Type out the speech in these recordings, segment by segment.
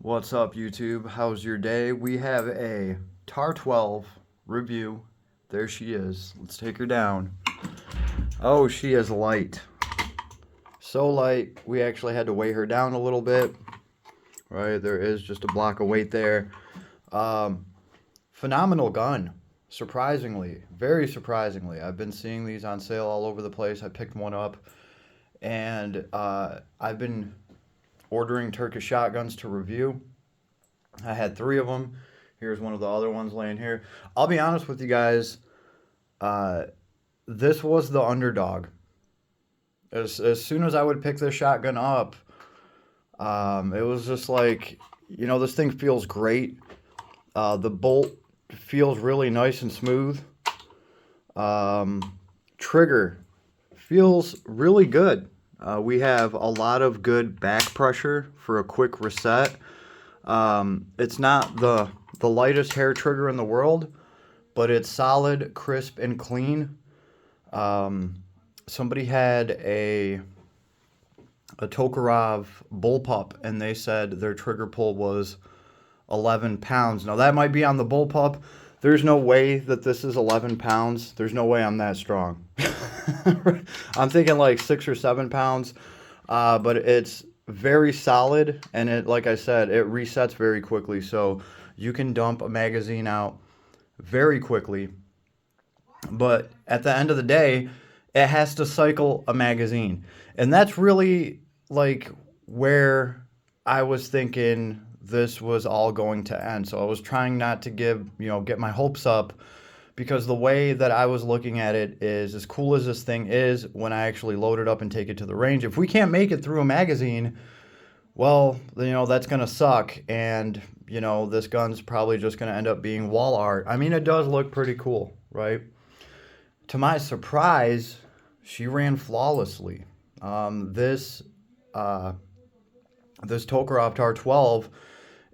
What's up, YouTube? How's your day? We have a TAR12 review. There she is. Let's take her down. Oh, she is light. So light, we actually had to weigh her down a little bit. Right, there is just a block of weight there. Phenomenal gun. Surprisingly, very surprisingly. I've been seeing these on sale all over the place. I picked one up, and I've been ordering Turkish shotguns to review. I had 3 of them. Here's one of the other ones laying here. I'll be honest with you guys. This was the underdog. As soon as I would pick this shotgun up, it was just like, this thing feels great. The bolt feels really nice and smooth. Trigger feels really good. We have a lot of good back pressure for a quick reset. It's not the lightest hair trigger in the world, but it's solid, crisp, and clean. Somebody had a TOKAREV bullpup, and they said their trigger pull was 11 pounds. Now, that might be on the bullpup. There's no way that this is 11 pounds. There's no way I'm that strong. I'm thinking like 6 or 7 pounds, but it's very solid, and it, like I said, it resets very quickly, so you can dump a magazine out very quickly. But at the end of the day, it has to cycle a magazine, and that's really like where I was thinking this was all going to end. So I was trying not to get my hopes up, because the way that I was looking at it is, as cool as this thing is, when I actually load it up and take it to the range, if we can't make it through a magazine, well, that's going to suck. And, this gun's probably just going to end up being wall art. I mean, it does look pretty cool, right? To my surprise, she ran flawlessly. This TOKAREV TAR12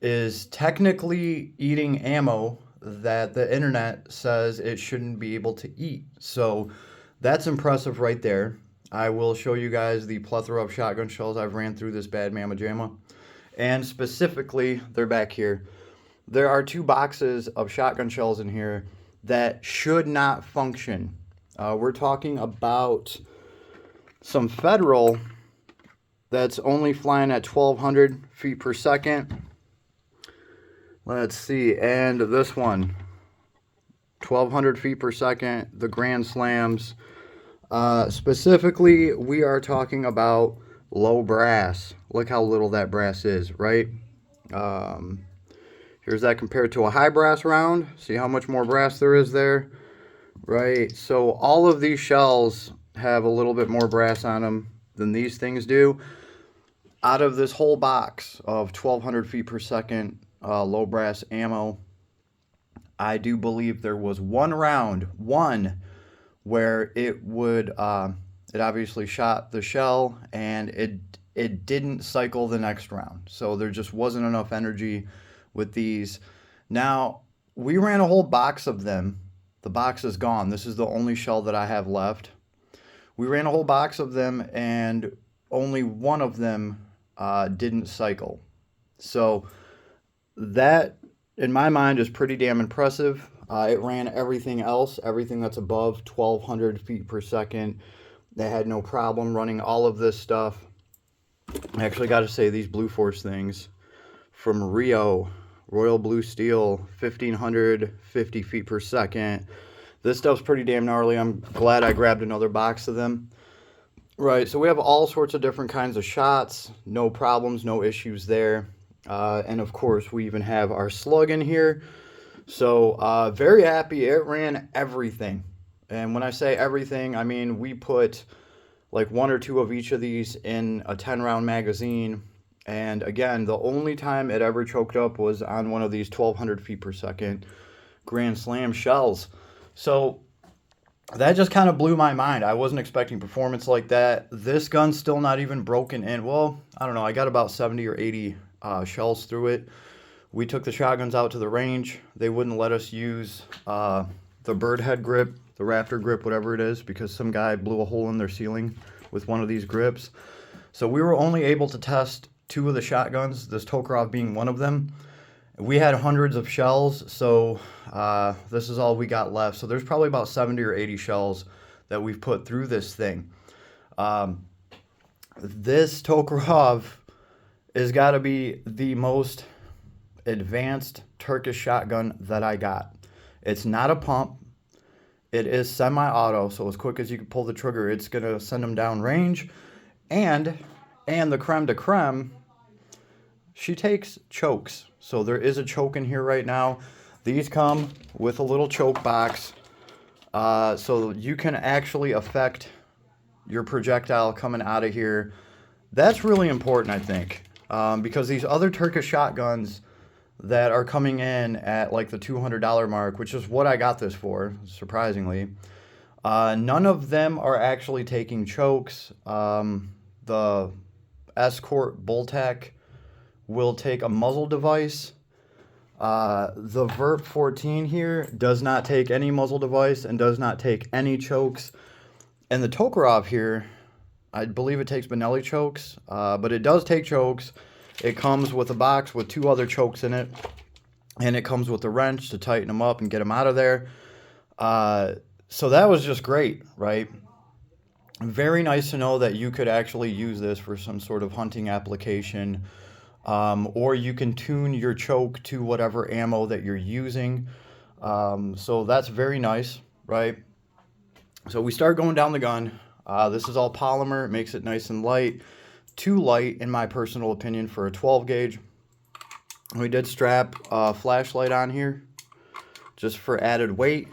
is technically eating ammo that the internet says it shouldn't be able to eat. So that's impressive right there. I will show you guys the plethora of shotgun shells I've ran through this bad mamma jamma. And specifically, they're back here. There are 2 boxes of shotgun shells in here that should not function. We're talking about some Federal that's only flying at 1,200 feet per second. Let's see, and this one, 1,200 feet per second, the Grand Slams. Specifically, we are talking about low brass. Look how little that brass is, right? Here's that compared to a high brass round. See how much more brass there is there, right? So all of these shells have a little bit more brass on them than these things do. Out of this whole box of 1,200 feet per second low brass ammo, I do believe there was one where it would it obviously shot the shell, and it didn't cycle the next round, so there just wasn't enough energy with these. Now, we ran a whole box of them. The box is gone. This is the only shell that I have left. We ran a whole box of them, and only one of them didn't cycle. So that, in my mind, is pretty damn impressive. It ran everything else, everything that's above 1,200 feet per second. They had no problem running all of this stuff. I actually got to say, these Blue Force things from Rio, Royal Blue Steel, 1,550 feet per second. This stuff's pretty damn gnarly. I'm glad I grabbed another box of them. Right, so we have all sorts of different kinds of shots. No problems, no issues there. And of course, we even have our slug in here. So very happy. It ran everything. And when I say everything, I mean we put like 1 or 2 of each of these in a 10-round magazine. And again, the only time it ever choked up was on one of these 1,200 feet per second Grand Slam shells. So that just kind of blew my mind. I wasn't expecting performance like that. This gun's still not even broken in. Well, I don't know. I got about 70 or 80 shells through it. We took the shotguns out to the range. They wouldn't let us use the bird head grip, the raptor grip, whatever it is, because some guy blew a hole in their ceiling with one of these grips. So we were only able to test two of the shotguns, this Tokarov being one of them. We had hundreds of shells, so this is all we got left. So there's probably about 70 or 80 shells that we've put through this thing. This Tokarov has got to be the most advanced Turkish shotgun that I got. It's not a pump. It is semi-auto, so as quick as you can pull the trigger, it's going to send them down range. And the creme de creme, she takes chokes. So there is a choke in here right now. These come with a little choke box, so you can actually affect your projectile coming out of here. That's really important, I think, because these other Turkish shotguns that are coming in at like the $200 mark, which is what I got this for, surprisingly, none of them are actually taking chokes. The Escort Boltec will take a muzzle device. The Vert 14 here does not take any muzzle device and does not take any chokes. And the Tokarov here, I believe it takes Benelli chokes, but it does take chokes. It comes with a box with two other chokes in it, and it comes with a wrench to tighten them up and get them out of there. So that was just great, right? Very nice to know that you could actually use this for some sort of hunting application, or you can tune your choke to whatever ammo that you're using. So that's very nice, right? So we start going down the gun. This is all polymer. It makes it nice and light. Too light, in my personal opinion, for a 12 gauge. We did strap a flashlight on here just for added weight.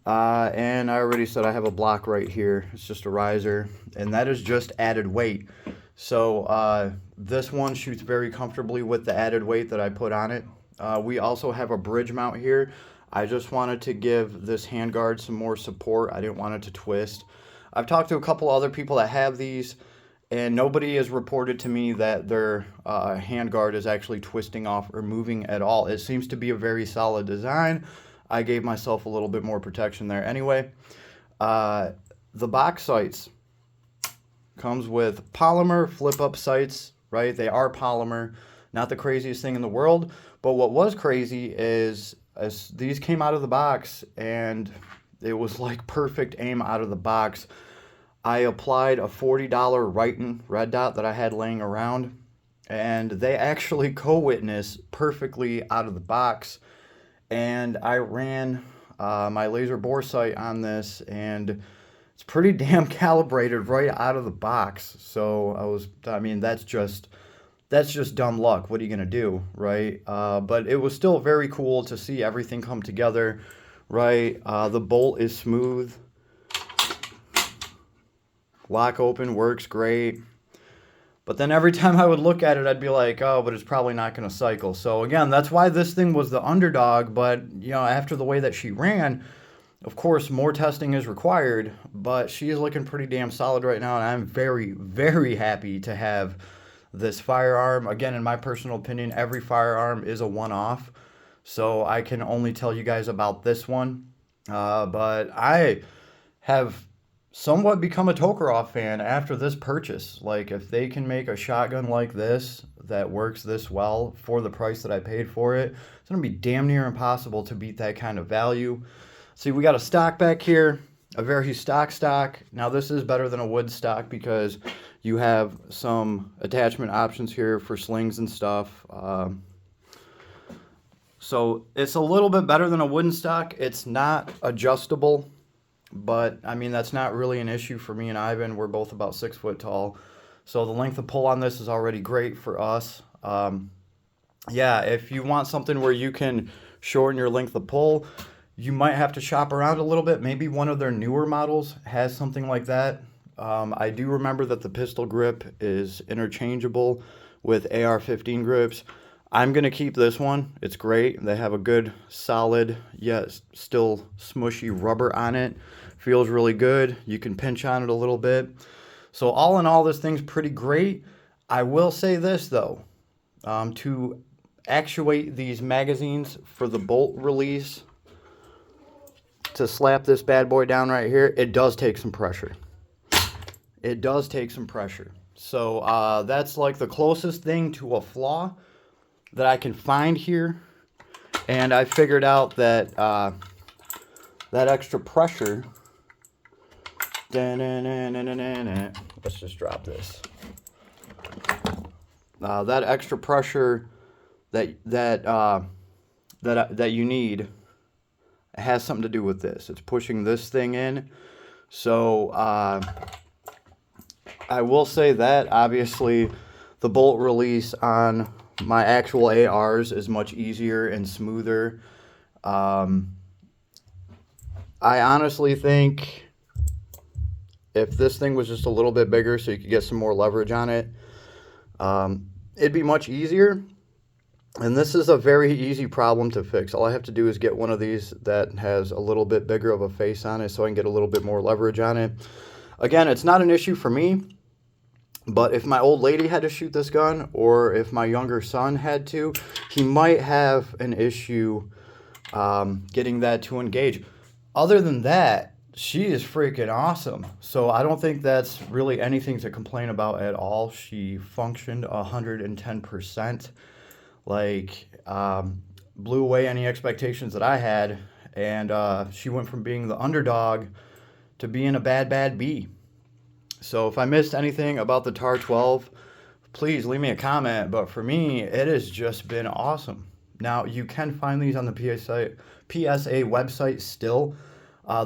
And I already said I have a block right here. It's just a riser, and that is just added weight. So this one shoots very comfortably with the added weight that I put on it. We also have a bridge mount here. I just wanted to give this handguard some more support. I didn't want it to twist. I've talked to a couple other people that have these, and nobody has reported to me that their handguard is actually twisting off or moving at all. It seems to be a very solid design. I gave myself a little bit more protection there anyway. The box sights comes with polymer flip-up sights, right? They are polymer, not the craziest thing in the world. But what was crazy is as these came out of the box, and it was like perfect aim out of the box. I applied a $40 Riton red dot that I had laying around, and they actually co-witness perfectly out of the box. And I ran my laser bore sight on this, and it's pretty damn calibrated right out of the box. So I mean, that's just dumb luck. What are you gonna do, right? But it was still very cool to see everything come together, right? The bolt is smooth. Lock open works great. But then every time I would look at it, I'd be like, oh, but it's probably not going to cycle. So again, that's why this thing was the underdog. But, you know, after the way that she ran, of course, more testing is required. But she is looking pretty damn solid right now. And I'm very, very happy to have this firearm. Again, in my personal opinion, every firearm is a one-off. So I can only tell you guys about this one. But I have somewhat become a Tokarov fan after this purchase. Like, if they can make a shotgun like this that works this well for the price that I paid for it, it's going to be damn near impossible to beat that kind of value. See, we got a stock back here, a very stock. Now, this is better than a wood stock because you have some attachment options here for slings and stuff. So it's a little bit better than a wooden stock. It's not adjustable, but I mean, that's not really an issue for me and Ivan. We're both about 6 foot tall. So the length of pull on this is already great for us. Yeah, if you want something where you can shorten your length of pull, you might have to shop around a little bit. Maybe one of their newer models has something like that. I do remember that the pistol grip is interchangeable with AR-15 grips. I'm going to keep this one. It's great. They have a good, solid, yet still smushy rubber on it. Feels really good. You can pinch on it a little bit. So all in all, this thing's pretty great. I will say this, though. To actuate these magazines for the bolt release, to slap this bad boy down right here, it does take some pressure. It does take some pressure. So that's like the closest thing to a flaw that I can find here. And I figured out that that extra pressure, let's just drop this. That extra pressure that you need has something to do with this. It's pushing this thing in. So I will say that obviously the bolt release on my actual ARs is much easier and smoother. I honestly think if this thing was just a little bit bigger so you could get some more leverage on it, it'd be much easier. And this is a very easy problem to fix. All I have to do is get one of these that has a little bit bigger of a face on it so I can get a little bit more leverage on it. Again, it's not an issue for me, but if my old lady had to shoot this gun, or if my younger son had to, he might have an issue getting that to engage. Other than that, she is freaking awesome. So I don't think that's really anything to complain about at all. She functioned 110%. Like, blew away any expectations that I had, and she went from being the underdog to being a bad bee. So if I missed anything about the TAR12, please leave me a comment, but for me, it has just been awesome. Now, you can find these on the PSA website still.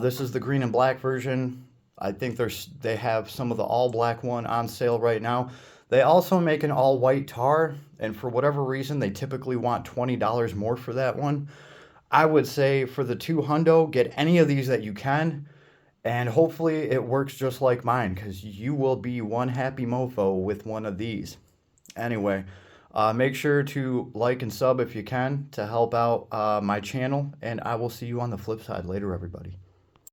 This is the green and black version. I think they have some of the all black one on sale right now. They also make an all white tar, and for whatever reason, they typically want $20 more for that one. I would say for the $200, get any of these that you can, and hopefully it works just like mine, because you will be one happy mofo with one of these. Anyway, make sure to like and sub if you can to help out my channel, and I will see you on the flip side later, everybody.